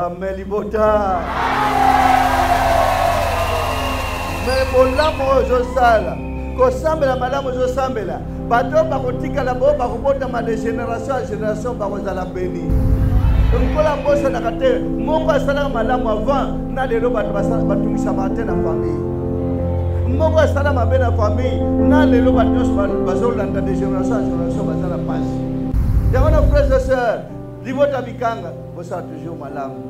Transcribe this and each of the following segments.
Amen libota. Mais molamo ozosala. Kosambela malamu ozosambela. Bato bakotika la bo bakobota ma de génération à génération bakozala béni. Nkola mbosa na kate moko asala malamu avant na lelo bato batungisa matin na famille. Moko asala mabe na famille na lelo bato bazolanda de génération à génération bazala passe. Yabona frères et sœurs, livota bikanga bosa toujours malamu.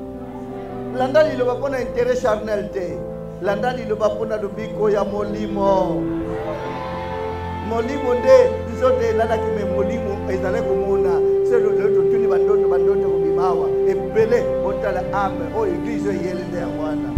Landa liloba pona intérêt charnel te. Landa liloba pona lubiko ya molimo. Molimo nde nzote lala kime molimo ezale komona. C'est le tuni bandoto kubimawa. Ebele otala ame o église yele de wana.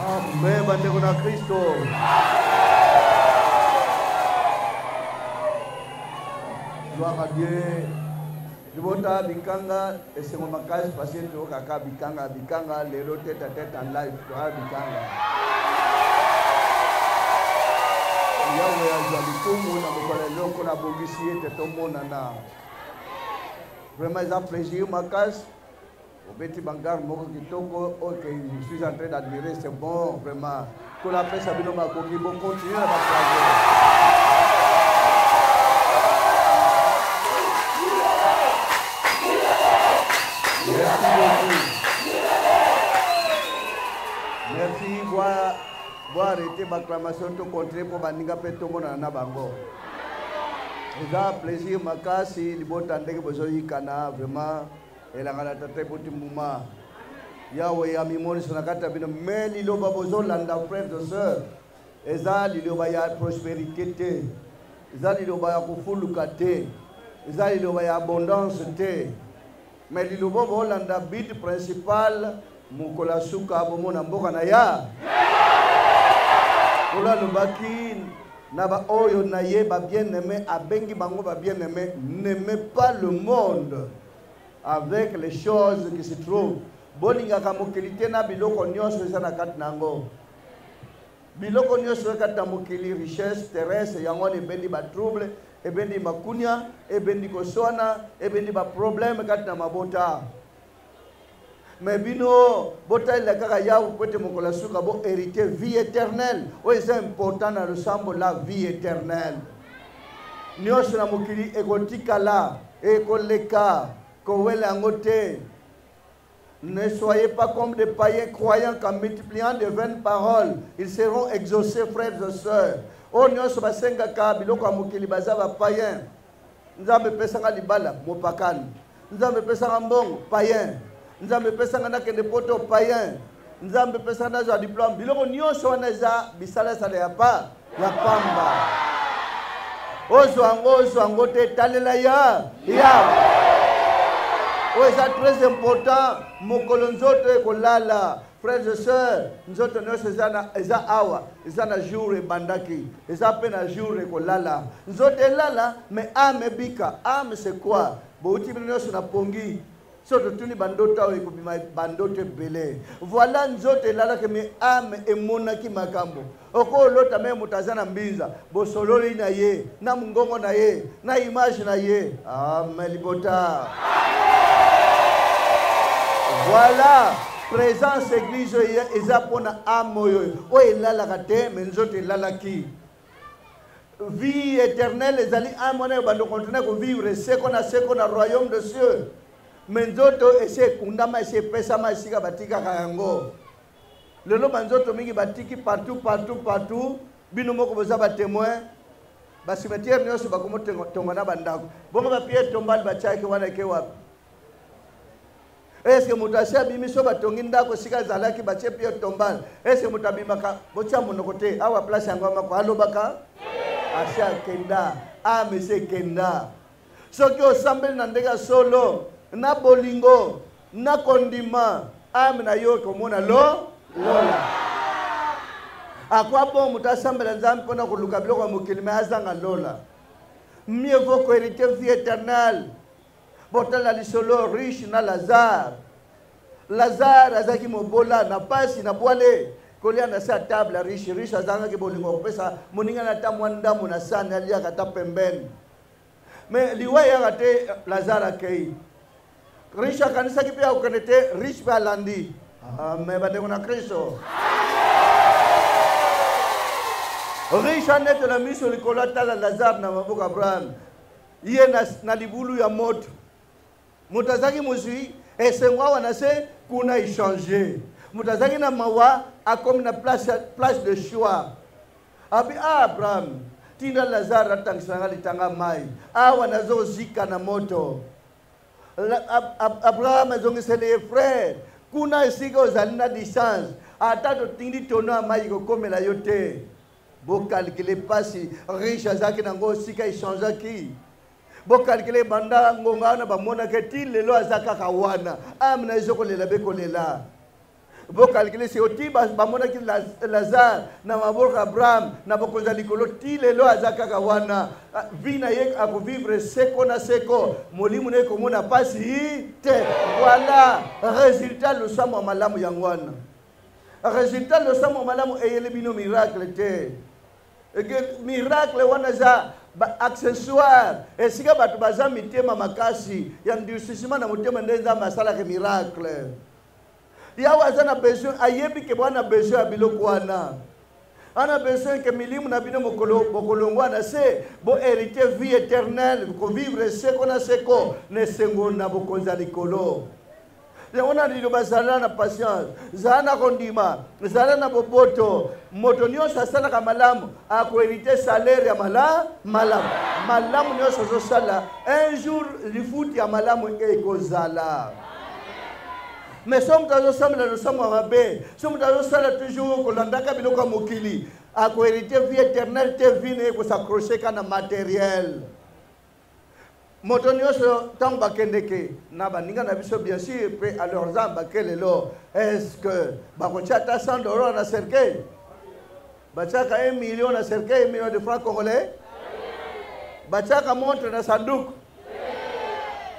Amen, bandeko na Kristo. Gloire à Dieu. Libota bikanga esengo makasi pasien to kaka bikanga lelo tête à tête en live to bikanga. Yawe azali kumu na mokole loko na bongisi ete tomona na. Vraiment un plaisir makasi. Au petit bangar moko kitoko, ok, je suis en train d'admirer, c'est bon, vraiment. Pour la presse, Sabino Makoki, bon, continuez à partager. Merci beaucoup. Merci, voir arrêter ma acclamation, tout contrer pour Baninga Petomo na bango. C'est un plaisir, makasi, libo tandeke bozoyi kana, vraiment. Et la très petit moment. Yahweh a mis mon sonakata bino mais liloba bozo landa frères et sœurs. Eza liloba ya prospérité te. Eza liloba ya kufuluka te. Eza liloba ya abondance te. Mais liloba bo landa but principal mukola suka bomona mboka na ya. Ola lobaki na ba oyo na ye ba bien-aimé abengi bango ba bien-aimé, n'aimez pas le monde avec les choses qui se trouvent. Bolinga kamokilité na biloko nyonso eza na kati nango. Biloko nyonso kati na mokili richesse terrestre yango ebendi ba trouble, ebendi makunya, ebendi koswana, ebendi ba problème kati na mabota. Mais bino bota la kaka ya pote mokola suka bo hériter vie éternelle. Oui, c'est important dans le sambo la vie éternelle. Nyonso na mokili egotika la ekoleka. Ne soyez pas comme des païens croyant qu'en multipliant de vaines paroles, ils seront exaucés, frères et sœurs. Oh, nous sommes basenga ka biloko mokili bazaba païen. Nzambe pesanga libala mopakan. Nzambe pesanga mbongo païen. Nzambe pesanga na kende poto païen. Nzambe pesanga na diplôme biloko nyonso wana za bisala sala ya pa ya pamba. Ozo ango te talela ya. Oui, c'est très important. Mokolo nzoto kolala. Frères et sœurs, nzoto nyonso eza awa, eza na jour bandaki, eza pe na jour kolala. Nzoto lala, mais âme bika. Âme c'est quoi? Bouti nyonso na pongi. Soto tuni bandoto awe kubima bandoto belé. Voilà nzoto lala ke me âme emonaki makambo. Oko lota me mutazana mbinza, bosololi na ye, na mungongo na ye, na image na ye. Amen libota. Voilà, présence église ezapona amoyo. O elala kate menzote elala ki. Vie éternelle ezali amone bando continuer ko vivre seko na royaume de cieux. menzoto ese kundama ese pesa ma esika batika kayango lelo banzoto mingi batiki partout bino moko boza ba témoin ba cimetière nyonso bakomo tongana bandako bongo ba pied tombal ba chaki wana ke wapi est-ce que mutasha bimiso batongi ndako sika zalaki ba che pied tombal est-ce que mutabimaka bocha monokote awa place yango mako alobaka asha kenda monsieur kenda soki osambeli na ndenge solo na bolingo na kondima na yo komona lola akwa bon mutasambela nzambe mpona koluka biloko ya mokili me azanga lola mieux vaut hériter vie éternelle botala lisolo riche na Lazare azaki mobola na pasi na bwale kolia na sa table riche azanga ki bolingo kopesa moninga na ta mwanda mona sana alia kata pembeni mais liwa ya kate Lazare akei riche kanisa ki pia ukanete riche ba landi mais bande na Kristo riche anete la miso likola tala Lazare na maboka Abraham iye na libulu ya moto mutazaki muzui esengwa wana se kuna échanger mutazaki na mawa akomi na place de choix abi Abraham tinda Lazare atangisanga litanga mai wana zo zika na moto Abraham azongisele ye frère kuna esika ozali na distance ata totindi tono mai kokomela yo te bo calculer pasi riche azaki nango sika échangeaki bo calculer banda ngonga na bamona ke ti lelo azaka kawana amna izokolela bekolela bo calculer se oti bamona ki Lazare na maboka Abraham na bokonza likolo ti lelo azaka kawana vina ye akovivre seko na seko molimu ne komona pasi te voilà résultat le samo malamu yangwana résultat le samo malamu eyele bino miracle te miracle wana za accessoire esika batu baza mitema makasi ya ndusisima na mutema ndenza masala ke miracle ya wazana besoin ayebi ke bwana besoin ya biloko wana ana besoin ke milimu na bino mokolongwana se bo hériter vie éternelle ko vivre seko na seko ne sengo na bokonza likolo on a dit bazala na patience zana kondima zala na boboto moto nyonso asala ka malamu ako hériter salaire ya malamu nyonso zo sala un jour lifuti ya malamu ekozala mais somme tazo samela no somme mabe somme tazo sala toujours kolandaka biloko ya mokili ako hériter vie éternelle te vie ne ko s'accrocher kana matériel moto nyonso tango bakendeke na baninga na biso bien sûr pe à leurs âmes bakelelo est-ce que bakotia ta 100 $ na cercueil bachaka 1 million na cercueil 1 million de francs congolais bachaka montre na sanduku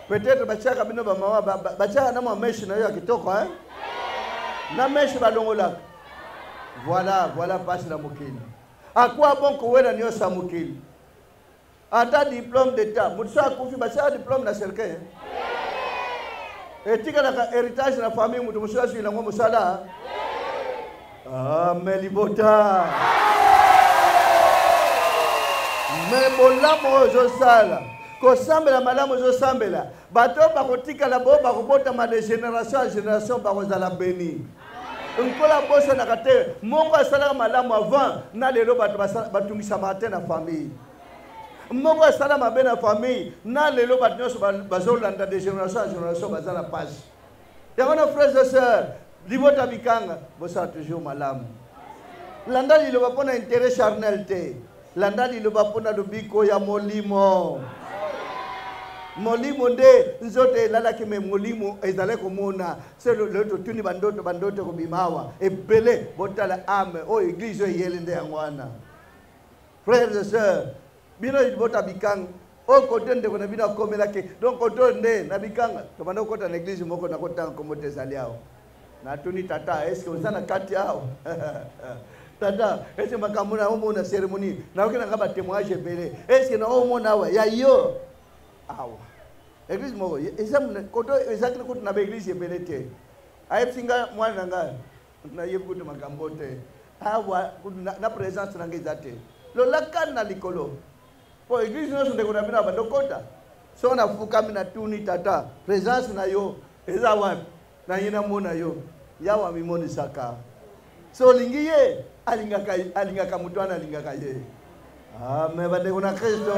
peut-être bachaka bino ba mama bachaka na mameshi na yo kitoko hein na meshi balongola voilà passe la mokili à quoi bon ko wena nyo sa mokili ata diplôme d'état mutsa kufi bachaka diplôme na cercueil etika na héritage na famille mutu musala shi na ngo musala melibota mebolamo zo sala ko sambela malamu zo sambela bato bakotika la bo bakobota ma de génération en génération bakozala béni nkola bosa na kate moko asala malamu avant na lelo bato batungisa matin na famille moko asala mabe na famille na lelo bato nyonso bazolanda de génération en génération bazala page yango na frères et sœurs libota bikanga bosa toujours malamu landa liloba pona intérêt charnel te landa liloba pona lobiko ya molimo nde nzote lalaki me molimo ezale komona se le tuni bandoto kobimawa ebele botala ame o église yele nde yangwana frères et sœurs bino libota bikanga o kote nde kona bino komela ke donc koto nde na bikanga to banda kota na église moko na kota komote zaliao na tuni tata est-ce que on sana kati yao tata est-ce que makamuna omo na cérémonie na okina ngaba témoignage ebele est-ce que na omo na wa ya yo awa église moko ezamna koto ezakile koto na église ebele te ayepsinga mwana nga na yebu koto makambo te awa na présence na ngeza te lo lakana likolo po église no sonde kona bina bandokota so na fukami na tuni tata présence na yo eza wapi na yina mona yo yawa mimoni saka so lingi ye alingaka mutu wana alingaka ye amen bandeko na Kristo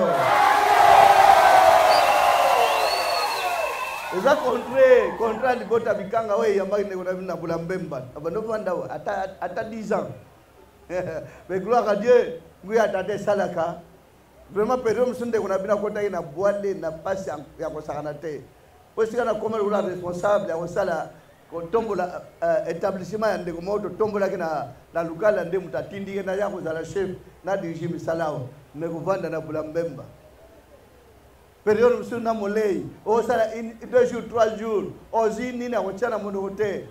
eza contre libota bikanga we yamba ndeko na bula mbemba abando vanda ata 10 ans mais gloire à Dieu ngui atate salaka vraiment période msunde kuna bina kota ina boile na pasi ya kosakana te osika na koma la responsable ya kosala ko tombola établissement ya ndeko moto tombola kina na lukala nde mutatindi na ya kozala chef na dirige misalao me kovanda na bula mbemba période msunde na molei osala 2 jours 3 jours ozi nini akochana mondo te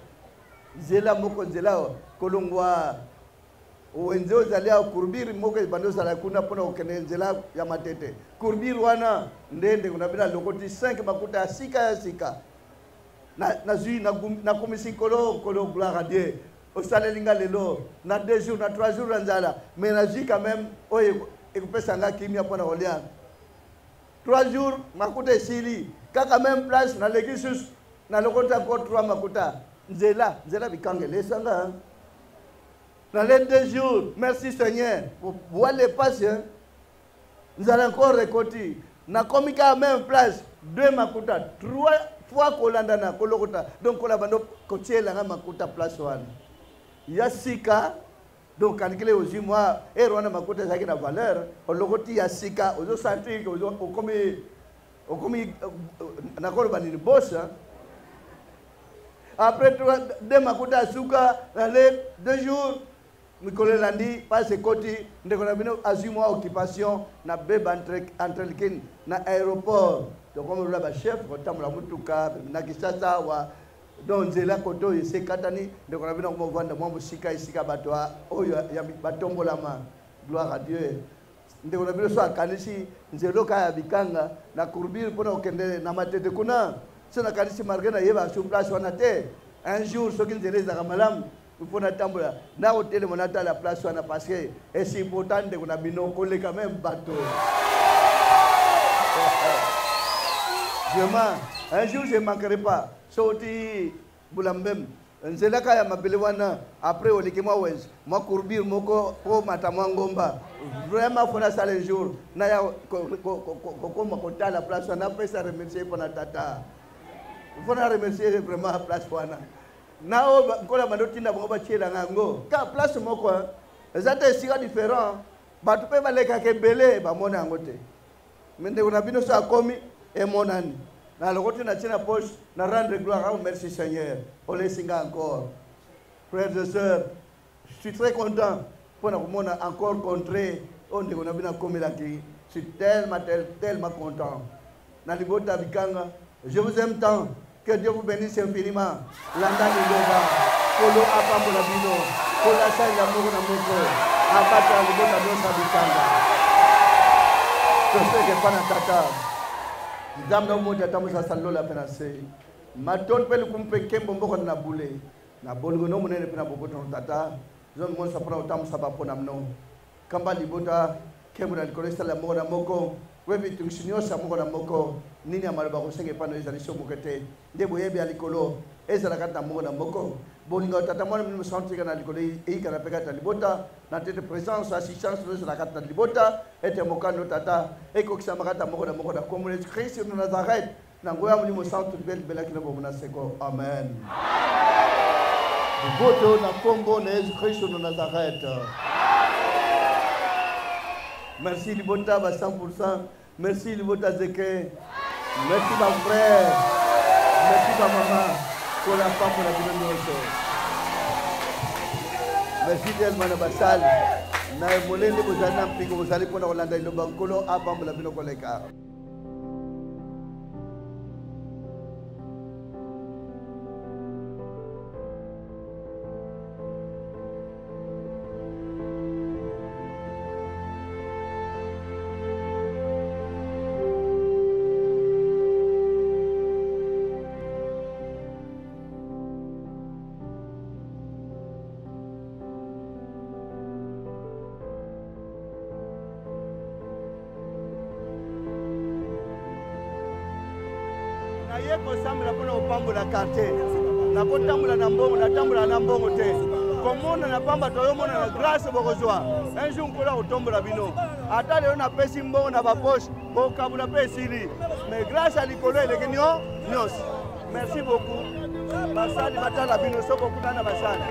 zela moko zela kolongwa wenze ozalia kurbiri moko bando sala kuna pona okenenzela ya matete kurbiri wana ndende kuna bila lokoti 5 makuta ya sika na zui na komisi kolo gloire à Dieu osala linga lelo na 2 jours na 3 jours nzala mais na zui quand même oye ekupesa nga kimia pona olia 3 jours makuta esili kaka même place na legisus na lokota ko 3 makuta nzela bikangele sanga. Dans les 2 jours, merci Seigneur, pour voir les patients, nous allons encore récolter. Na komika à même place, 2 makuta, 3 fois kolandana, kolokota. Donc on a bando kotier la makuta place one. Yasika, donc calculer aussi moi, et rona makuta ça qui na valeur, on lokoti yasika, ozo sentir que ozo okomi na ko bani boss. Après 2 makuta suka, dans les 2 jours Mikole landi passe koti ndeko na bino azimwa occupation na beba entre kin na aéroport donc comme le chef kotamula mutuka na kisasa wa donc nzela koto yese katani ndeko na bino ko vanda mwa musika isika bato oyo ya batombola ma gloire à Dieu ndeko na bino so akanisi nzelo ka ya bikanga na kurbiri pona okende na matete kuna so na kanisi margena yeba sur place wana te un jour so kinzeleza kamalam il faut attendre na hôtel mon la place on a passé et c'est important de qu'on a bino collé quand même bateau vraiment un jour je manquerai pas sorti bulambem nzela kaya mabele wana après olikima wens moi courbir moko ko matamwa ngomba vraiment faut na ça les jours na ya ko kota la place on a fait ça remercier pour na tata faut na remercier vraiment la place wana nao kola mandotinda bango bachela ngango ka place moko ezata esika différent batu pe baleka ke belé ba mona yango te mende kuna bino so akomi e monani na lokoti na tina poche na rendre gloire au merci Seigneur on les singa encore frères et sœurs je suis très content pour na kumona encore contrer on de kuna bina komela ki je suis tellement content na libota bikanga je vous aime tant. Que Dieu vous bénisse infiniment. Landa Liloba, Kolo Apambola Bino, Kola Sanya Moko Moko, Abata Libota Dosa Bikanga. Je sais que Pana Tata, Dame Moja Tamusa Salola Penase, Maton Pelukumpe Kembo Moko Nabule, Nabolgo no Mune Pena Bokoton Tata, Zon Monsa Pro Tamusa Baponamno, Kamba Libota, Kembo and Koresta La Mona Moko. Wewe tunsinyosa moko na moko nini amalaba kosenge pano ezali so mokete ndebo yebi alikolo ezala kata moko na moko bolinga tata mwana mimi santika na likolo eika na pekata libota na tete présence assistance ezala kata libota ete mokano tata eko kisama kata moko na comme le Christ de Nazareth na ngoya mlimo santu bela kina bomuna seko amen boto na kombo na Jésus Christ de Nazareth. Merci Libota à 100%. Merci Libota Zeke. Merci ma frère. Merci ma maman. Pour la femme pour la vie. Merci tellement na basal. Na molende bozana mpiko bozali pona kolanda iloba nkolo apambola bino koleka. naye kosambela mpona kopambola quartier nakotambola na mbongo natambola na mbongo te komona na pamba toyomona na grâce bokozwa un jour nkola kotombola bino ata lelo napesi mbongo na baposhe kokabula mpe esili mais grâce ya likolo eleki nyonso merci beaucoup basali batala bino soko okutana basali